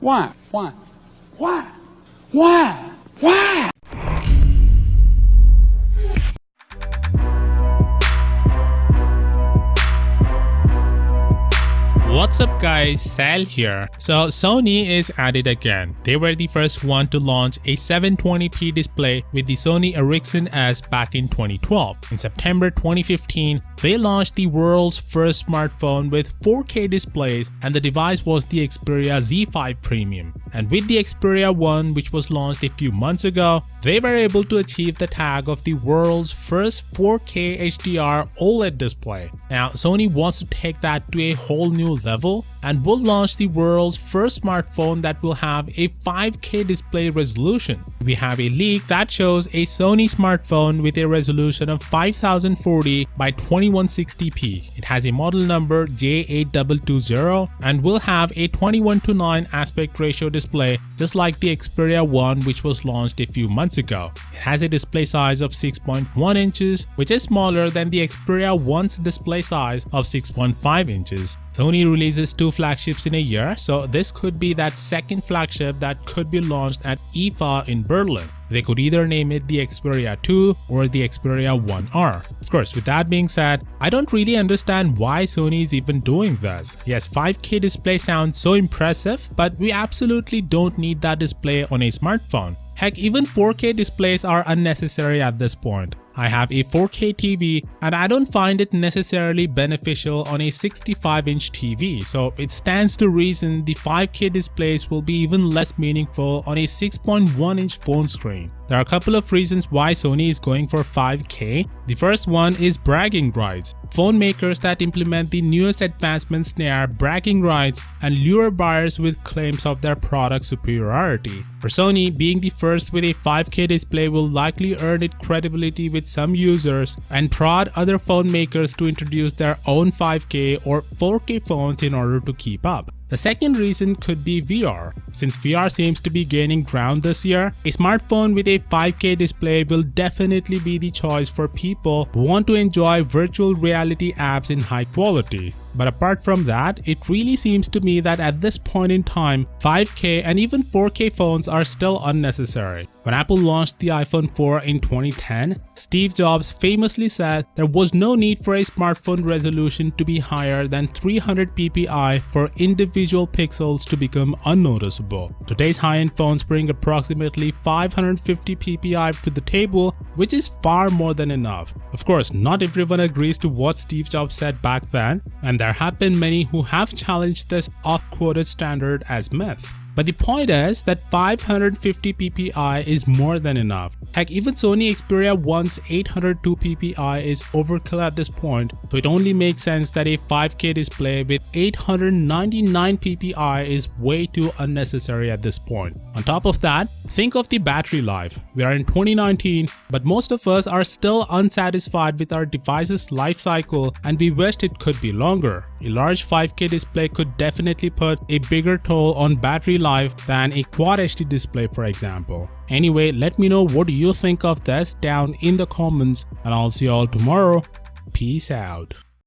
Why? Why? Why? Why? Why? What's up guys, Sal here. So Sony is at it again. They were the first one to launch a 720p display with the Sony Ericsson S back in 2012. In September 2015, they launched the world's first smartphone with 4K displays, and the device was the Xperia Z5 Premium. And with the Xperia 1, which was launched a few months ago, they were able to achieve the tag of the world's first 4K HDR OLED display. Now Sony wants to take that to a whole new level and will launch the world's first smartphone that will have a 5K display resolution. We have a leak that shows a Sony smartphone with a resolution of 5040 by 2160p. It has a model number J8220 and will have a 21:9 aspect ratio display, just like the Xperia 1, which was launched a few months ago. It has a display size of 6.1 inches, which is smaller than the Xperia 1's display size of 6.5 inches. Sony releases 2 flagships in a year, so this could be that second flagship that could be launched at IFA in Berlin. They could either name it the Xperia 2 or the Xperia 1R. Of course, with that being said, I don't really understand why Sony is even doing this. Yes, 5K display sounds so impressive, but we absolutely don't need that display on a smartphone. Heck, even 4K displays are unnecessary at this point. I have a 4K TV and I don't find it necessarily beneficial on a 65-inch TV, so it stands to reason the 5K displays will be even less meaningful on a 6.1-inch phone screen. There are a couple of reasons why Sony is going for 5K. The first one is bragging rights. Phone makers that implement the newest advancements snare bragging rights and lure buyers with claims of their product superiority. For Sony, being the first with a 5K display will likely earn it credibility with some users and prod other phone makers to introduce their own 5K or 4K phones in order to keep up. The second reason could be VR. Since VR seems to be gaining ground this year, a smartphone with a 5K display will definitely be the choice for people who want to enjoy virtual reality apps in high quality. But apart from that, it really seems to me that at this point in time, 5K and even 4K phones are still unnecessary. When Apple launched the iPhone 4 in 2010, Steve Jobs famously said there was no need for a smartphone resolution to be higher than 300 ppi for individual pixels to become unnoticeable. Today's high-end phones bring approximately 550 ppi to the table, which is far more than enough. Of course, not everyone agrees to what Steve Jobs said back then, and there have been many who have challenged this oft-quoted standard as myth. But the point is that 550 ppi is more than enough. Heck, even Sony Xperia 1's 802 ppi is overkill at this point, so it only makes sense that a 5K display with 899 ppi is way too unnecessary at this point. On top of that, think of the battery life. We are in 2019, but most of us are still unsatisfied with our device's life cycle and we wished it could be longer. A large 5K display could definitely put a bigger toll on battery life than a Quad HD display, for example. Anyway, let me know what do you think of this down in the comments, and I'll see you all tomorrow. Peace out.